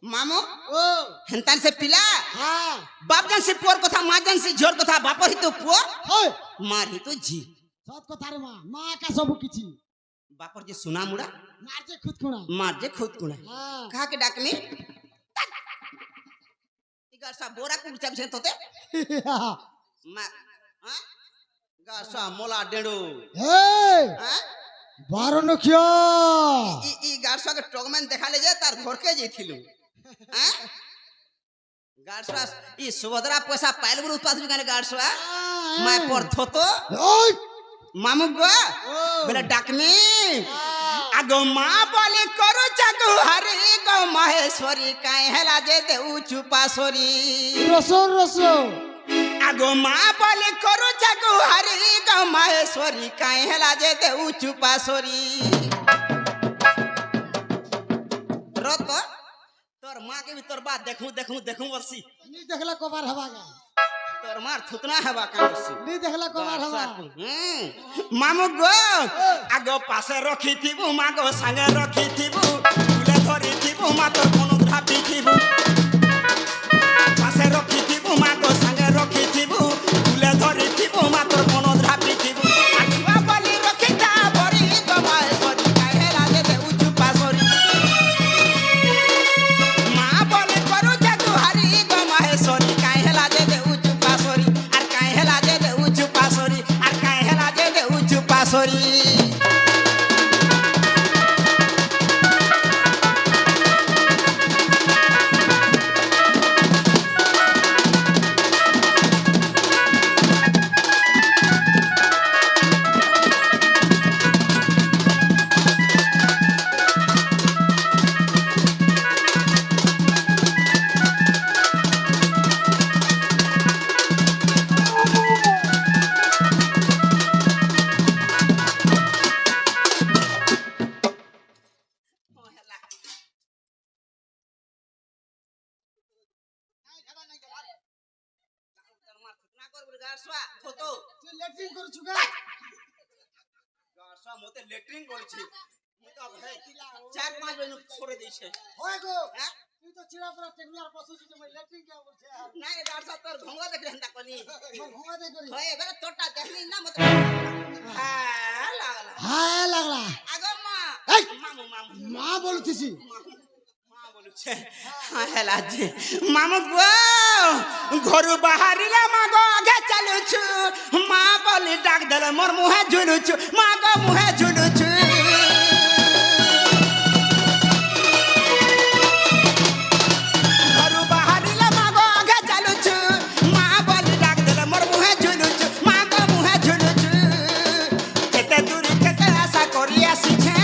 मामो ओ हेंतान से पिला हां बाप जान से पोर कथा मां जान से झोर कथा बापर ही तो पोर होय मार ही तो झी सत কথা रे मां का सब किछि बापर जे सुना मुड़ा मार जे खुद कुणा हां कहा के डाक में इगर सा बोरा कुड़ चाब से तोते मा हां गासा मोला डेडो हे हां बारो नखिया ई गारसा के टोगमेन देखा ले जे तार घर के जइथिलु हां गारसा ई सुभद्रा पैसा पाइल बुर उत्पाद बिकाने गारसा मैं पर थोतो ओय मामू गो बेला डाक में आगो मां बोले करो जागो हरे गो महेश्वरी काहे हला जे दे चुपा सोरी रसो आगो मां बोले करो जागो हरे गो महेश्वरी काहे हला जे दे चुपा सोरी रत तोर मां के भी तोर बात देखू वर्षी नी देखला कोबार हवागा तोर मार थुतना हवा कासी नी देखला कोबार हवा मामू गो आगो पासे रखी थिबु मागो संगे रखी थिबु फुले धरी थिबु मा तोर कोनो धापी थिबु पासे रखी थिबु मागो संगे रखी थिबु फुले धरी थिबु मा तोर कोनो धापी थिबु आखुआ बली रखी ता बरी गमाए सरी काहे लागे दे उचु पासरी मां बोले करू जादू हरी गमाए सरी काहे लागे दे उचु पासरी आर काहे लागे दे उचु पासरी आर काहे लागे दे उचु पासरी लेट्रिन करू छुगा गासा मोते लेटरिंग करछि मु तो भाई 4-5 दिन छोड़े दै छै होय गो तू तो चिड़ा पर टेबुलर बसु छी मैं लेट्रिन के बोल छे नहीं गासा तोर भंगा देख रहता कोनी भंगा दे करी होय बेरे तोटा देखली ना मतलब हां लागला आगो मामू मां बोलुथिसी मां बोलु छे हां हेला जी मामू गो घरु बाहरिला मागो आगे चलु छु मां बोली डाक देले मोर मुहे झुलु छु मागो मुहे झुलु छु घरु बाहरिला मागो आगे चलु छु मां बोली डाक देले मोर मुहे झुलु छु मागो मुहे झुलु छु केते दूरी केते आशा करी आसी छे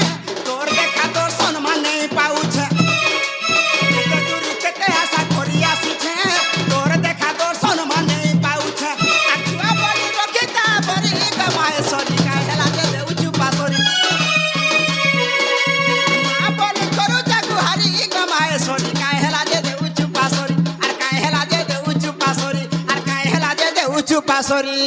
तोर देखा तोर सम्मान नहीं पाउ छे केते दूरी केते आशा करी आसी छे तोर देखा तोर सम्मान नहीं पाउ छे आखुआ बोली रखिता बरी गमाए सरी काहे लागे दे उचु पासरी मां बोली करू जागु हरी गमाए सरी काहे लागे दे उचु पासरी आर काहे लागे दे उचु पासरी आर काहे लागे दे उचु पासरी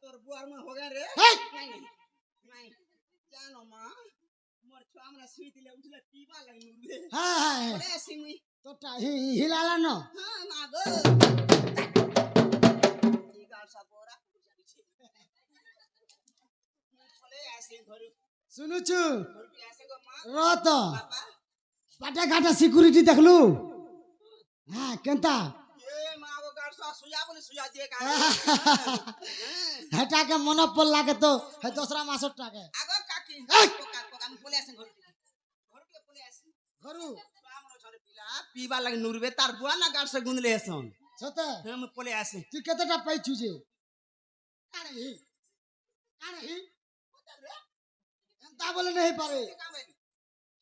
तोर बुआर में हो गया रे नहीं जानो मां मोर छुआ हमरा सुई दिले उठले पीबा लगी नुरे हां अरे सिमी तोटा हिलाला न हां मागो ई गाल सा बोरा जाबी छे चले ऐसे घर सुनु छु घर पे ऐसे गो मां रत बाबा पाटा घाटा सिक्योरिटी देखलु हां केनता ए मागो गाल सा सुया बोले सुया दिए का हटा के मन पड़ लागे तो है दूसरा मासट टाके आगो काकी कोका हम बोले ऐसे घर के बोले ऐसे घरु हमरा छरे पिला पीबा लगे नुरबे तार बुआ ना गाड़ से गुंदले हसन সতে হ্যাঁ মুই পলে আসি তুই কেতেটা পাইছু যে কানে হি এন্তা বলে নেই পারে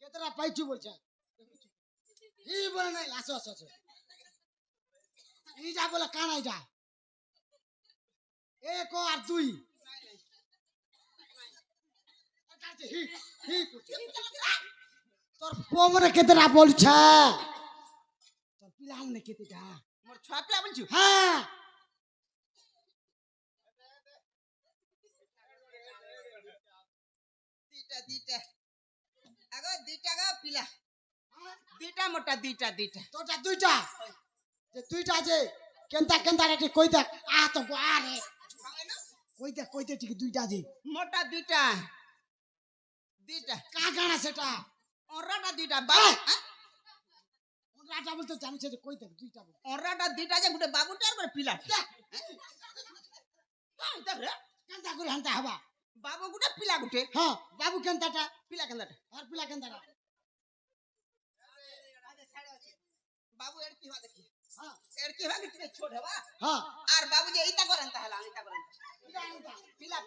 কেতেটা পাইছু বলছে হি বলে নাই আসো আসো আসো এইটা বলে কানা এটা এক আর দুই হি হি তোর পোমরে কেতেটা বলছে তোর পিলান নে কেতেটা মোর ছয় পিলা বলছু হ্যাঁ দুইটা আগো দুইটা গা পিলা দুইটা মোটা দুইটা তোটা দুইটা যে দুইটা যে কেনতা কেনতা রে কই দেখ আ তো আরে কই দে ঠিক দুইটা যে মোটা দুইটা কা গানা সেটা অরাটা দুইটা রাজা বলতে জানিস যে কই দেখ দুইটা বল অরাটা দুইটা যে গুটে বাবুটা আর করে পিলা কেনতা করে হান্তা হবা বাবু গুটে পিলা গুটে হ্যাঁ বাবু কেনতাটা পিলা কেনটা আর পিলা কেনতাটা বাবু এর কি হওয়া দেখি হ্যাঁ এর কি হওয়া কি ছোট হবা হ্যাঁ আর বাবু যে এইটা করেন তাহলে আনিতা করেন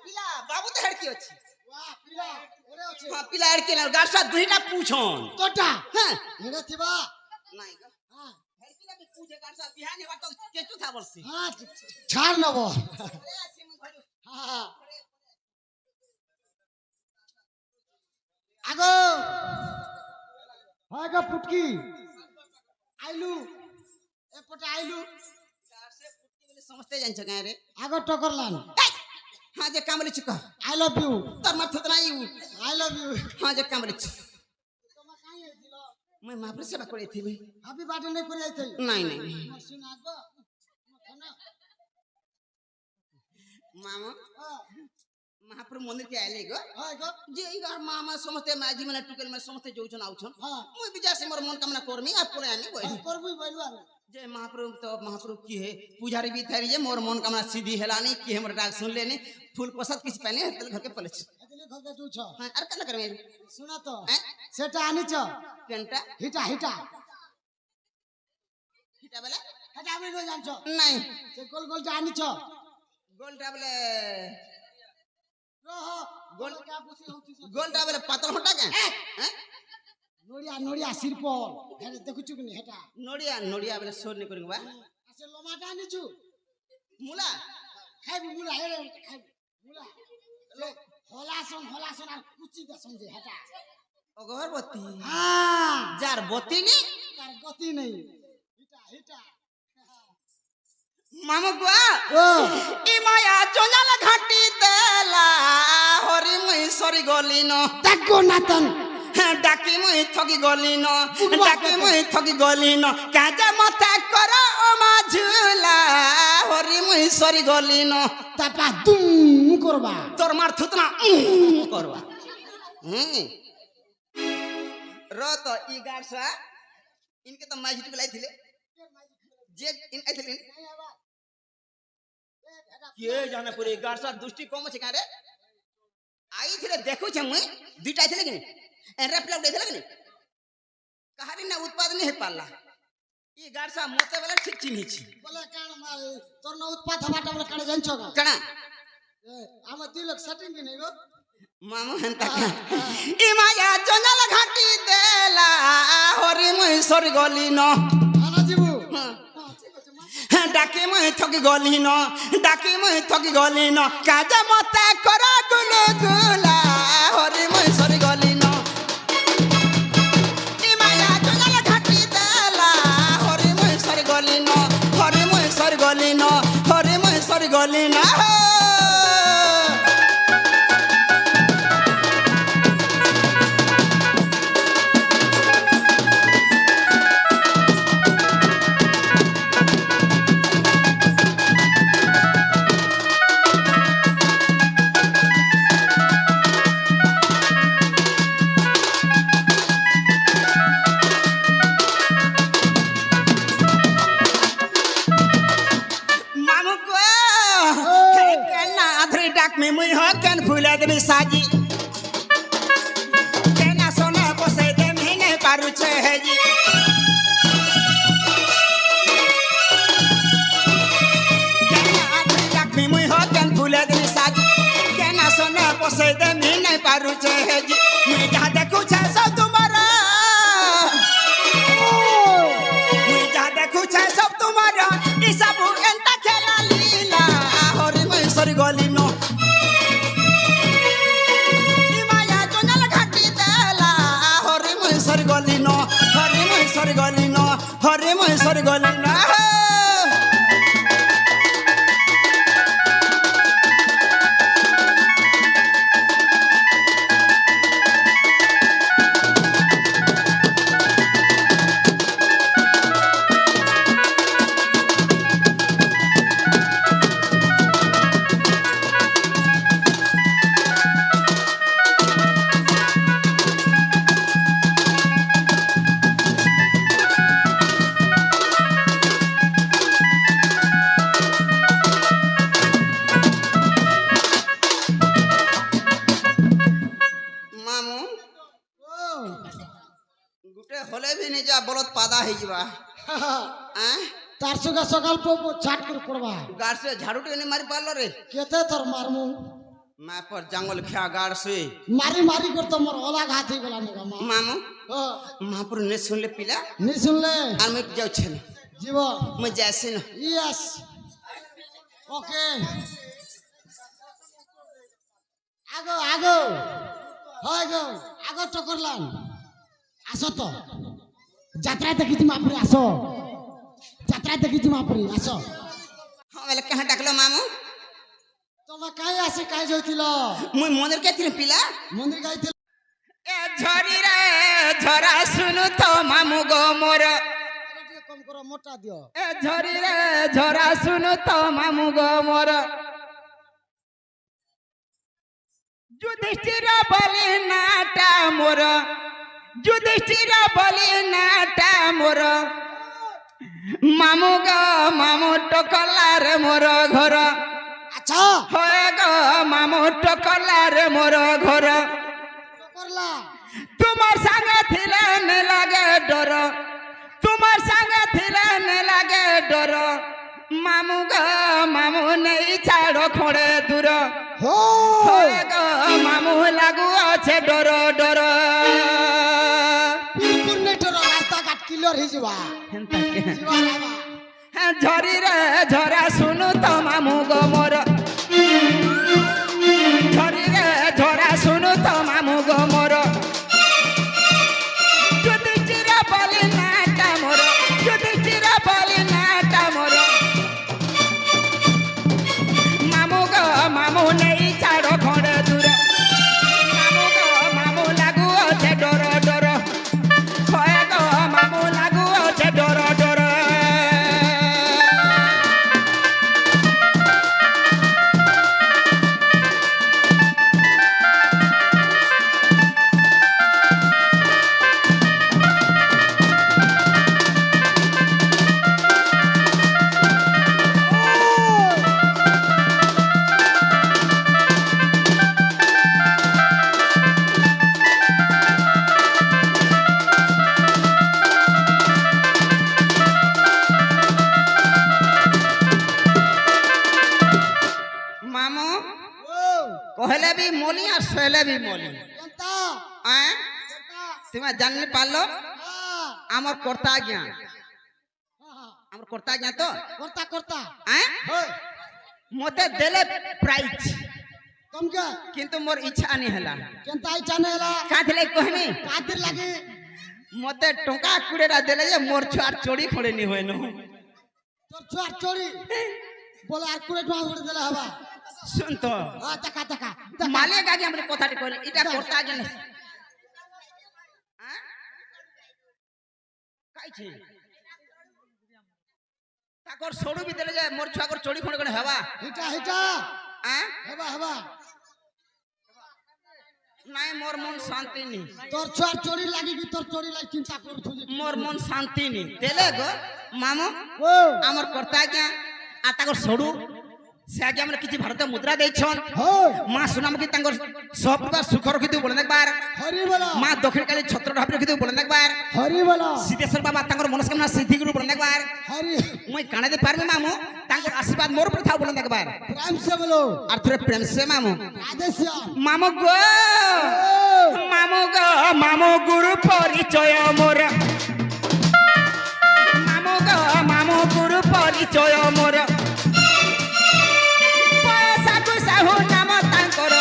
পিলা বাবু তো হেড় কি আছে ওয়া পিলা ওরে আছে হ্যাঁ পিলা হেড় কি না গাছটা দুইটা পুছন তোটা হ্যাঁ এরে থিবা নাই গো হ্যাঁ হেড় কি না পুছে গাছটা বিহান হেবা তো কেচু থা বলছি হ্যাঁ ছাড় নব হ্যাঁ আগো হয় গো পুটকি আইলু এপটে আইলু গাছে পুটকি বলে সমস্ত জানছ গায় রে আগো টকরলান হ্যাঁ যে কামলি চুকা আই লাভ ইউ তোর মাথা তো নাই আই লাভ ইউ হ্যাঁ যে কামলি চু তোমা কাই আইছিল মই মাপরে সেবা করে থিবি হ্যাপি বার্থডে নাই করে আইছই নাই নাই শুন আগো খানা মামা হ্যাঁ महाप्रभु मंदिर के आइले गो হয় গো जे ई घर मामा समस्ते माजी माने टुकेल में समस्ते जोउछन आउछन হ্যাঁ मुई बिजा से मोर मन कामना करमी आ परे आनी गई করবই বইলু আর जे महाप्रभु तो महाप्रभु की है पुजारी भी थारी जे मोर मन कामना सीधी हेलानी कि हमर डाक सुन लेनी फूल प्रसाद किछ पानी हतल घर के पलेछ এদিকে ঘরে দুছ हां आर कना करमे শুনা তো हैं সেটা আনিছ केनटा হিটা হিটা हिटा बेला এটা আমি নই জানছ नहीं সে গোল গোলটা আনিছ गोलटा बेले রহ গোল কা বুঝি হউতিস गोलटा बेले पातल होटा के हैं নড়িয়া নড়িয়া শিরপল হেরে দেখুছু কি হেটা नोडिया नोडिया बेले सोर ने करिबा আছে লমাটা আনিছু मुला খাইবি মুলা হেরে খাইবি মুলা হলাসন আর কুচি দেসন যে হেটা अगरबत्ती হ্যাঁ जार बत्ती नी তার গতি নেই হিটা হিটা मामू गुआ ও ই মায়া জঞ্জাল ঘাটি দেলা হরি মুই সরি গলিন দেখো নাতন ডাকি মুই ঠকি গলিন ডাকি মুই ঠকি গলিন কাজে মতে কর ও মাঝুলা হরি মুই সরি গলিন তাপা দুম করবা তোর মার থুতনা করবা র তো ই গাছা ইনকে তো মাঝি টুকলাই থিলে যে ইন আইথিলে के जाने पड़े गारसा दृष्टि कम আছে কারে आई थिले देखो छ मुई दुईटा थिले कि एरप्लेन उड़े थिले कि कहारी ना उत्पादन हे पाला ई गारसा मोते वाला ठीक चिन्ही छी বলে কাণ মারে তোর না উৎপাত হবাটা বলে কাণ জানছ না कणा আমার দুই লোক সেটিং কি নেই গো मामू हंता ई माया जंगल घाटी देला हरि मुई सर गली न আনা জিবু डाके मुई थकी गली न डाके मुई थकी गली न काजा मते करा गुलु गुला हरि मुई सर गली न ई माया जंगल घाटी देला हरि मुई सर गली न हरि मुई सर गली न हरि मुई सर गली न मामू को केना आधरी डाक में मुई हो केन फूले दे साजी केना सोना बसे दे महीने पारु छे है जी बसई दे मी नहीं पारू छे जी मुई जहाँ देखू छे सब तुम्हारा मुई जहाँ देखू छे सब तुम्हारा ई सब एंता खेला लीला हरि मैं सरी गली नो ई माया जंगल घाटी देला हरि मैं सरी गली नो हरि मैं सरी गली नो हरि मैं सरी गली नो गुटे होले भी नहीं जा बोलत पादा है जीवा तार सगा सकाल छाट कर पड़वा गाड़ से झाड़ू टेने मारी पालो रे केते तोर मारमु मैं पर जंगल खिया गाड़ से मारी मारी कर तो मोर ओला घाती गला नेगा मामू महापुर ने सुन ले पिला नहीं सुन ले और मैं जाऊ छन जीवा मैं जैसे न यस ओके आगो आगो आगो आगो टकरलान आसो तो যাত্রা দেখিছি মাপুরি আসো যাত্রা দেখিছি মাপুরি আসো हां वाले कहां डाकलो मामू তোমরা কাই আসে কাই যাইছিল मुई मंदिर के थिन पिला মন্দির গাইছিল ए झरी रे झरा सुनु तो मामू गो मोर টিকে কম করো মোটা দিও ए झरी रे झरा सुनु तो मामू गो मोर युधिष्ठिर बलि नाटा मोर युधिष्ठिर बलि नाटा मोर मामू गो मामू टकला रे मोर घर আচ্ছা होए गो मामू टकला रे मोर घर করলা तुम्हार संगे थिले न लागे डर तुम्हार संगे थिले न लागे डर मामू गो मामू नहीं छाड़ो खोड़े दूर হো होए गो मामू लागू আছে डर डर বিলকুল নেটর রাস্তা ঘাট ক্লিয়ার হই যাবা হেনতা কে জিবা বাবা झरी रे झरा सुनु तो मामू गो मोर झरी रे झरा सुनु तो मामू गो मोर युधिष्ठिर बलि नाटा मोर युधिष्ठिर बलि नाटा मोर मामू गो मामू नहीं छाड़ो खोड़े दूर मामू गो मामू लागू আছে डर डर होए गो मामू लागू আছে डर डर मामू ও कहले भी मोली और सोले भी मोली কেনতা आए तुम्हें जान नहीं पालो आमर करता गया आमर करता गया तो করতা করতা आए হই मते देले प्राइज কমকে किंतु मोर इच्छा नहीं हला কেনতা আই জানেলা काथले कहनी কাদির লাগি मते टोका कुड़ेरा देले जे मोर छुआर चोरी खड़े नहीं होय न তোর চোর চোরি বলে আর কুড়ে টোয়া উড়ে দিলে হবা सुन तो দেখা দেখা माले गागे हमरे কথাটি কইলে এটা করতা গেল কাইছি তাকর সড়ু বি দেলে যে মোর ছুয়াকর চড়ি খড়ে খড়ে হবা হিটা হিটা হ্যাঁ হবা হবা নাই মোর মন শান্তি নি তোর চোর চোরি লাগি কি তোর চোরি লাগি চিন্তা করছু যে মোর মন শান্তি নি দেলে গো মামু ও আমার করতা গিয়া আর তাকর সড়ু সে আগে আমরা কিছু ভারতীয় মুদ্রা দেইছন হই মা সুনাম কি তাঙ্গর সববার সুখ রখিতু বলে দেখবার হরি বলা মা দক্ষিণ কালী ছত্র ঢাপ রখিতু বলে দেখবার হরি বলা সিদ্ধেশ্বর বাবা তাঙ্গর মনস্কামনা সিদ্ধি গুরু বলে দেখবার হরি মুই কানে দে পারমি মামু তাঙ্গর আশীর্বাদ बाद मोर पर था बोलन एक बार प्रेम से बोलो और थोड़े प्रेम से मामू राधे श्याम मामू गो मामू गुरु परिचय मोर मामू गुरु परिचय मोर पैसा को साहू नाम तांकर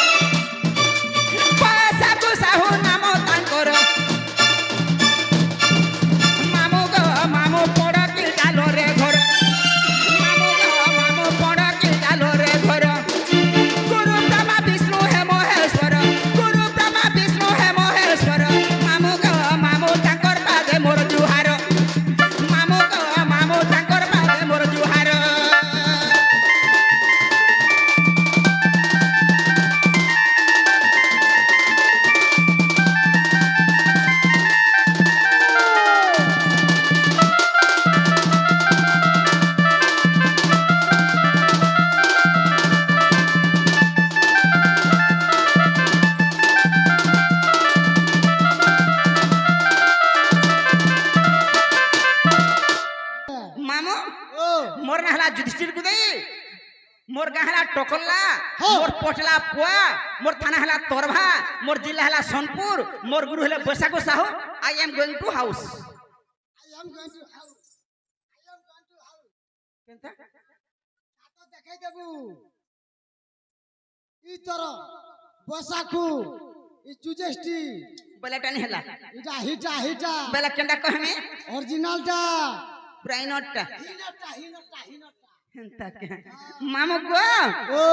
पैसा को साहू नाम तांकर मामू पड़ कि डालो रे घर मामू पड़ कि डालो रे घर गुरु ब्रह्मा विष्णु हे महेश्वर गुरु ब्रह्मा विष्णु हे महेश्वर मामू तांकर पादे मोर जुहार मामू तांकर पादे मोर जुहार मामू ओ मोर नहला जुधिष्ठिर गुदई मोर गहला टोकला हाँ। मोर पोटला पुआ मोर थाना हला तोरभा मोर जिला हला सोनपुर मोर गुरु हला बैसागो Sahu I am going to house I am going to house. I am going to house. केनता তো দেখাই দেবু ই তর বসাখু ই চুজেষ্টি बेला टानी हला ইটা হিটা হিটা बेला केंडा कहमे অরিজিনালটা प्राइनोटा হিনটা হিনটা হিনটা केनता के मामू गो ও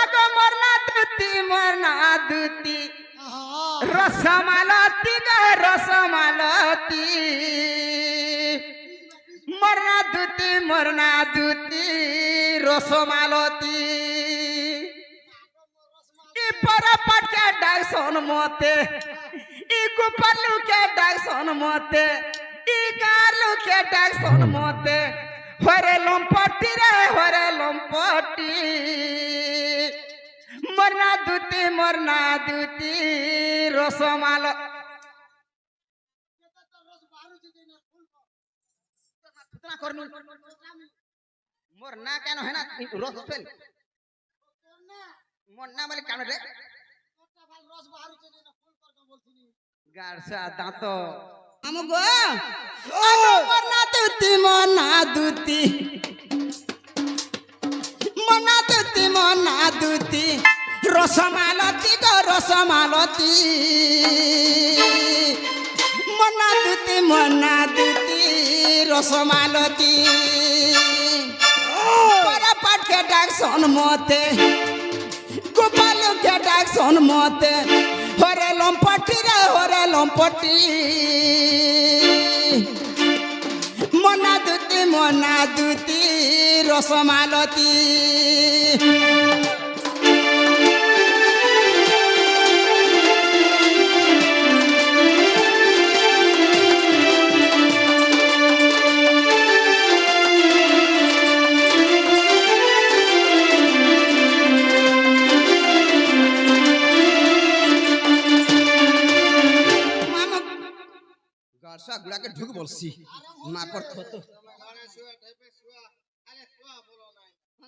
आगो मोरना दूती আহা रसमालती ग रसमालती मरना दूती रसमालती ई परपट के डाक सोन मोते ई गुपरलू के डाक सोन मोते ई गारलू के डाक सोन मोते होरे लंपटी रे होरे लंपटी मरना दूती रसमाल मोर ना केन है ना रस फेल मोर ना बोले कान रे गारसा दांत আমগো মরনা दूती मना दूती रसमालती गो रसमालती मना दूती रसमालती परपट के डाक सोन मोते गोपाल के डाक सोन मोते होरे लंपटी रे होरे लंपटी मना दूती रसमालती गारसा गुड़ा के ढुक बोलसी मां पर थोतो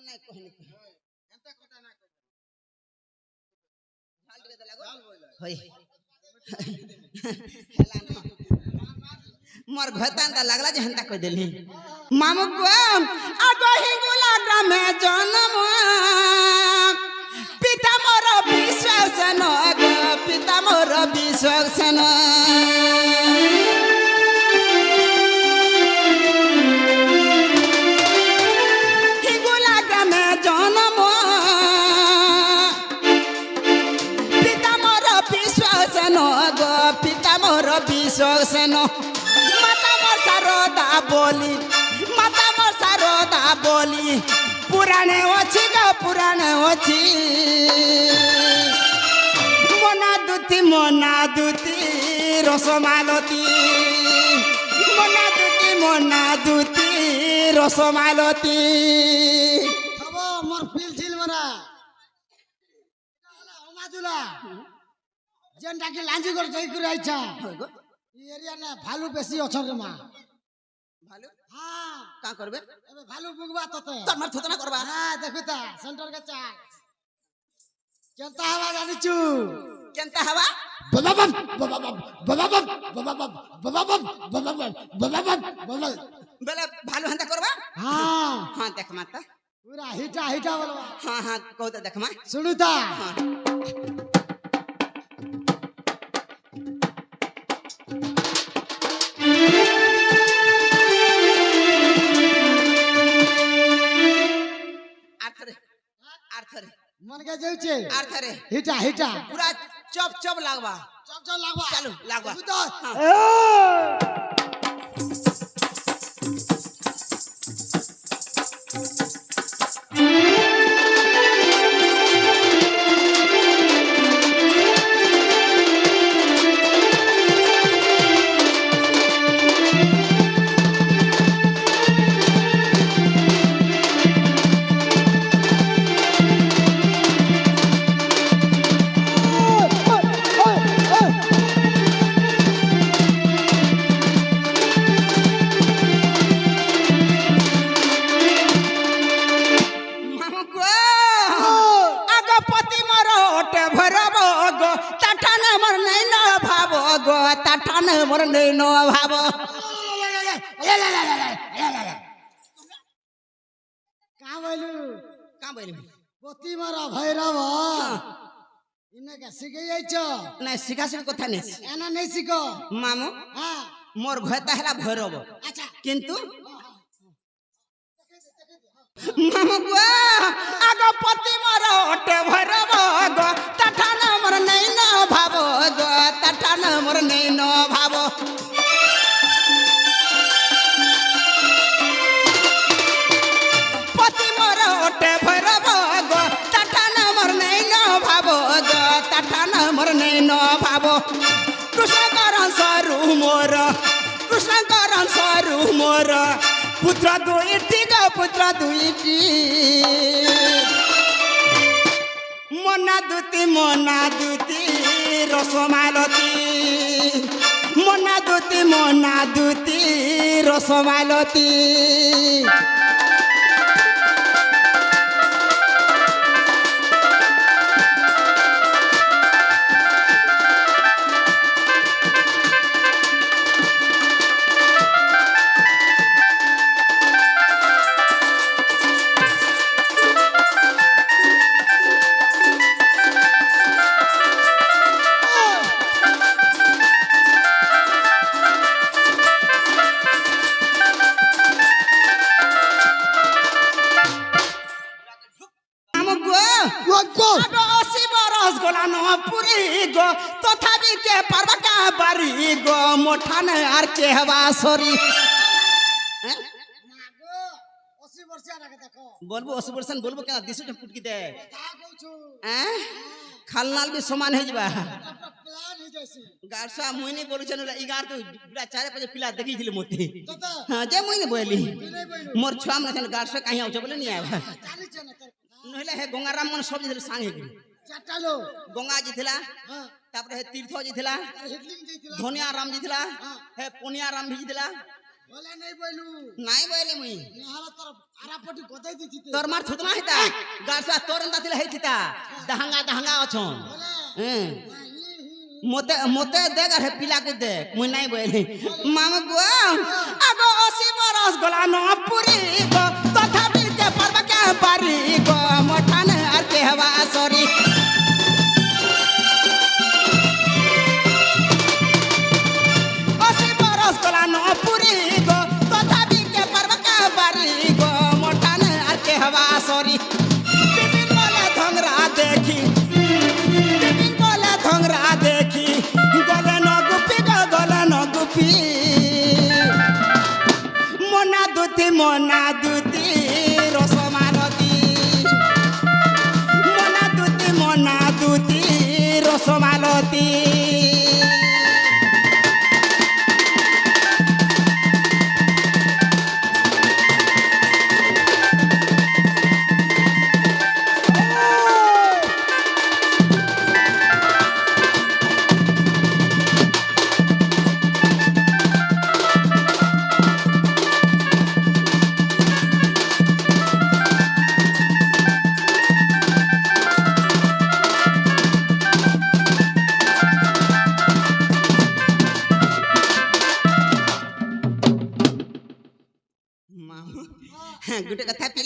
नहीं कहनी एंता कथा ना झाल दे लागो होय मोर घतांदा लागला जे हंता कह देली मामू गो आगो हिंगुला ग्राम जन्म पिता मोर विश्वासन गो पिता मोर विश्वासन विश्वासन माता मोर सारदा बोली पुराणे अच्छी ग पुराणे अच्छी मना दूती रसमालती मना दूती रसमालती হব মোর ফিল ছিল মরা আমাজুলা যেনটা কি লাঞ্জি করে যাই করে আইছা এই এরিয়া না ভালু বেশি অছর রে মা ভালো হ্যাঁ কা করবে এবে ভালো বুগবা তোতে তোর মার থুতনা করবা হ্যাঁ দেখো তা সেন্টার কে চাল কেনতা হওয়া জানিছু কেনতা হওয়া বেলে ভালো হান্তা করবা হ্যাঁ হ্যাঁ দেখ মাতা পুরা হিটা হিটা বলবা হ্যাঁ হ্যাঁ কৌতা দেখ মা শুনু তা হ্যাঁ আর থরে মন কে যাচ্ছে আর থরে হিটা হিটা পুরা চপ চপ লাগবা চল চল লাগবা চালু লাগবা দেখো তো হ্যাঁ। তাঠান মোর নেই ন ভাব কা বলু কা বলি পতি মারা ভৈরব ইনে কে শিখে যাইছ না শিখাশিখি কথা নেই এনা নেই শিখো মামু হ্যাঁ মোর ঘয়তা হেলা ভৈরব আচ্ছা কিন্তু মামু গো আগ পতি মোর অটে ভৈরব গো তাঠান মোর নেই ন ভাব গো তাঠান মোর নেই ন ভাব পতি মোর অটে ভৈরব গো তাঠান মোর নেই ন ভাব গো তাঠান মোর নেই ন ভাব কৃষ্ণ করন সরু মোর কৃষ্ণ করন সরু মোর পুত্র দুইটি গো পুত্র দুইটি মনা দুতি রসমালতি মনা দুতি রসমালতি তথাপি কে পারবা কা বাড়ি গো মোঠান আর কে হবা সরি মাগো 80 বছর আগে দেখো বলবো 80% বলবো কেন দিশুটা পুটকি দে তা কইছু হ্যাঁ খালনাল বি সমান হয়ে যাবা প্ল্যান হই যাইছি গারসা মুইনি বলছেন ইগার তো পুরা চারে পাঁচে পিলা দেখিছিল মতে দাদা হ্যাঁ যে মুইনি বলি বিলাই বইলু মোর ছুয়া মানে গারসা কাহি আউছে বলে নি আইবা জানিছ না তোর নহলে হে গঙ্গারাম মানে সব দিছিল সাং হেগি চাটালো গঙ্গা জিথিলা হ্যাঁ তারপরে হে তীর্থ জিথিলা হিটলিং দিছিলা ধনিয়া রাম জিথিলা হে পনিয়া রাম ভিজিলা বলে নাই বইলু নাই বলে মুই নেহালা তোর আরাপটি গদাই দিছি তোর মার থুতনা হেতা গারসা তোরন দাতিলা হেতিতা দাহাঙ্গা দাহাঙ্গা অছন বলে হ্যাঁ মতে মতে দেখ আর পিলা কো দেখ মুই নাই বলি মামা গো আগ 80 বরস গলা ন পুরি গো তথাপি কে পারবা কে পারি গো মঠান আর কে হবা সরি 80 বরস গলা ন পুরি গো তথাপি কে পারবা কে পারি গো মঠান আর কে হবা সরি বিপিন বলে ধংরা দেখি বিপিন বলে ধংরা দেখি গলে ন গুপি গো গলে ন গুপি মনা দুতি রসমালতি মনা দুতি রসমালতি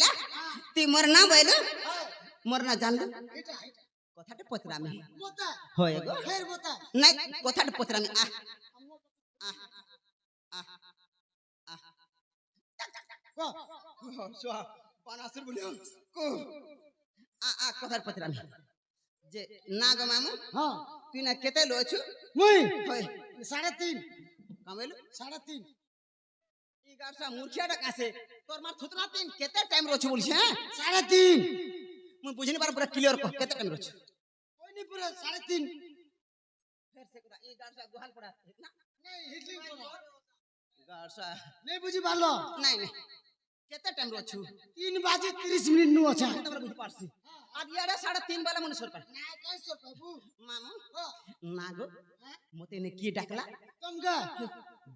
বেলা তুই মোর না বইলু মোর না জানলু কথাটা পতরামি হয় গো নাই কথাটা পতরামি পানাসুর বলি কথার পতরামি যে না গো মামু তুই না কেতে লোছু মুই হয় 3.5 কামেলু 3.5 ই গাছটা মূর্ছিয়াটা কাছে তোর মার থুতনা তিন কেতে টাইম রছু বলছিস হ্যাঁ 3.5 মুই বুঝিনি পার পুরা ক্লিয়ার কর কেতে টাইম রছু কইনি পুরো 3.5 ফের সে কথা ই গাছটা গুহাল পড়া না নাই হিটলিং পড়া গাছটা নাই বুঝি ভালো নাই নাই কেতে টাইম রছু 3 বাজে 30 মিনিট নু আছে তোমরা বুঝি পারছি আর ইয়ারে 3.5 বেলা মনে সরকার না কইছো বাবু মামু না গো মতে নে কি ডাকলা তোমগা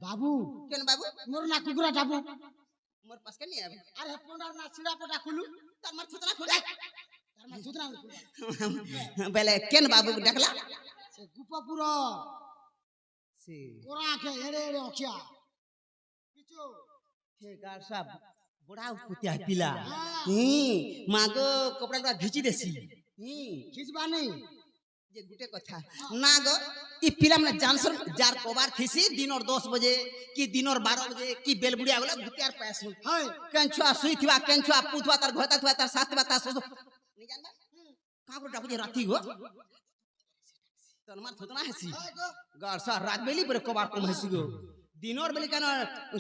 বাবু কেন বাবু মোর না কুকুরা ডাবু মোর পাশ কে নিয়ে আবে আরে পোন্ডা না ছিড়া পটা খুলু তার মার থুতনা খুলে তার মা সুতরা খুলু বেলে কেন বাবু ডাকলা সে গুপাপুর সে কোরা কে এড়ে এড়ে অখিয়া কিছু সে গাছটা বড়া পুতিয়া পিলা মাগো কপড়াটা ভিজি দেছি খিচবা নেই যে গুটে কথা না গো ই পিলা মানে জানসর যার কবার থিসি দিনর 10 বজে কি দিনর 12 বজে কি বেলবুড়িয়া গলা ভুতিয়ার পাইছু হয় কেনছুয়া সুই থিবা কেনছুয়া পুতবা তার ঘটা থিবা তার সাথ থিবা তার সস নি জানবা কাকু ডাবু যে রাতি গো তোর মার থতনা হাসি গারসা রাত বেলি পরে কবার কম হাসি গো দিনর বেলি কেন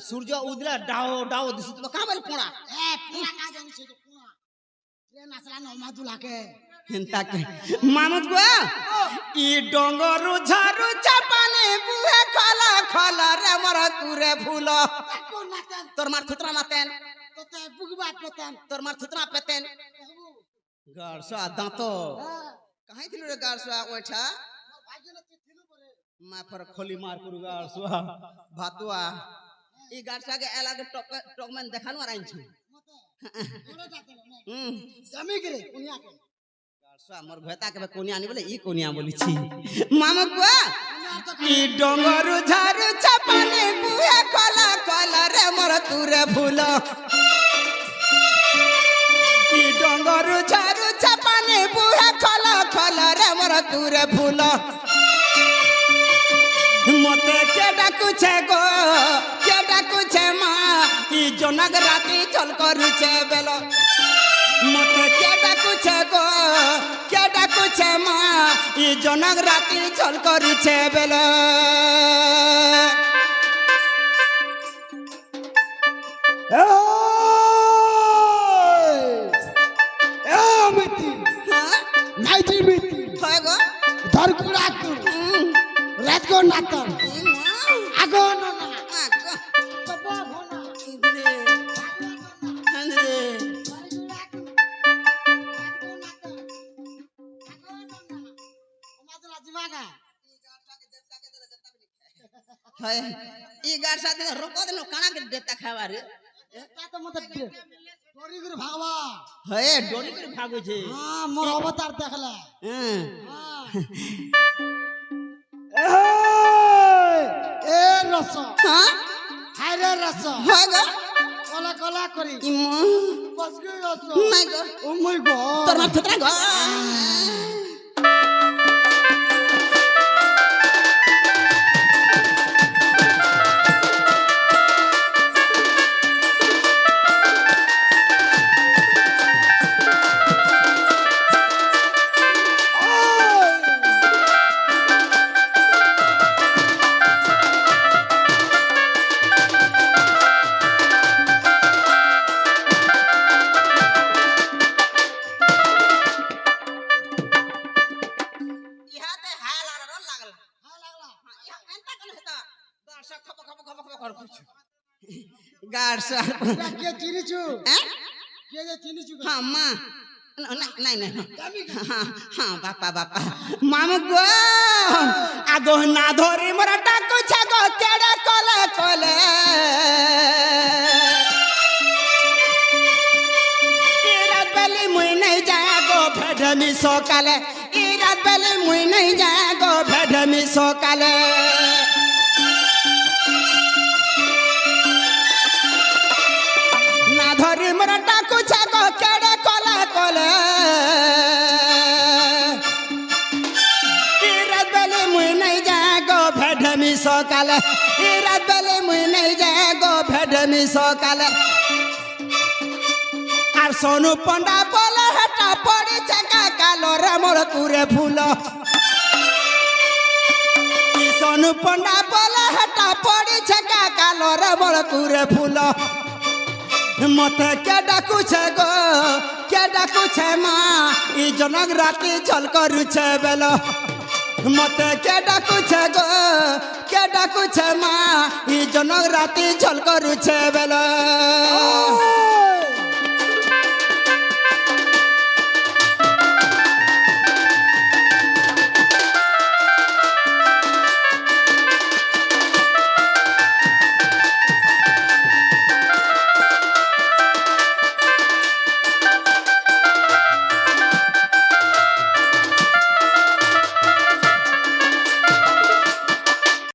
সূর্য উদলা ডাও ডাও দিছু তো কা বেল পোড়া এ পুরা না জানি সে তো পুরা ট্রেন আসলা নমাদুলাকে হেনতাকে মামুদ গো ই ডঙ্গরু ঝারু চাপানে বুহে খলা খলা রে মর কুরে ফুল কোন নাতেন তোর মার থুতরা মাতেন তোতে বুগবা পেতেন তোর মার থুতরা পেতেন গারসা দাঁত কাহাই দিল রে গারসা ওঠা ভাইজনে থিলু পরে মা ফর খলি মার কুরু গারসা ভাতুয়া ই গারসা के अलग टॉकमैन দেখানো আর আইছি মতে ওরে যাতে না হুম জমি গরে কুনিয়া কে গারসা মোর ভেতা কে কোনিয়া নি বলে ই কোনিয়া বলিছি মামা গো ই ডঙ্গরু ঝারু চাপানে বুহে খলা খলা রে মর তুরে ফুল ই ডঙ্গরু ঝারু চাপানে বুহে খলা খলা রে মর তুরে ফুল মতে কে ডাকুছে গো কে ডাকুছে মা ই জনক রাতি চল করুছে বেল মতে কে ডাকুছে গো কে ডাকুছে মা ই জনক রাতি চল করুছে বেল এ মিতি নাইটি মিতি হয় গো ধরকুড়া কু রাত কো নাতন আগো না তব ভনা ই গাड़ साथ रोको देनो काना के देता खावा रे এটা তো মতে ডরি করে ভাগবা है डोरी के भागो छे हां মোর অবতার দেখলা हां এ রস हां হায় রে রস হয় গো কলা কলা করি ইমো বস গই রস নাই গো ও মাই গড তোর মার থতরা গো ইহাতে হাল আর লাগলা হ্যাঁ লাগলা ইহা এন্তা কেন হেতা গাড়সা খপ খপ খপ খপ কর কুছ গাড়সা এটা কে চিনিছু হ্যাঁ কে যে চিনিছু হ্যাঁ মা নাই নাই হ্যাঁ হ্যাঁ বাপা বাপা মামু গো আগো না ধরি মোরা ডাকু ছাগো কেড়ে কলে কলে ই রাত বেলি মুই নাই যায় গো ভেডমি সকালে ই রাত বেলি মুই নাই যায় গো ভেডমি সকালে না ধরি মোরা ডাকু ছাগো কালে রাত বেলে মুই নেই যায় গো ভেডমি সকালে আর সোনু পন্ডা বলে হেটা পড়েছে কালো রে মোর কুরে ফুল সোনু পন্ডা বলে হেটা পড়েছে কালো রে মোর কুরে ফুল মতে কে ডাকুছে গো কে ডাকুছে মা ই জনক রাতি ঝল করুছে বেল মতে কে ডাকুছে গো কে ডাকুছে মা ই জনক রাতি ঝল করুছে বেল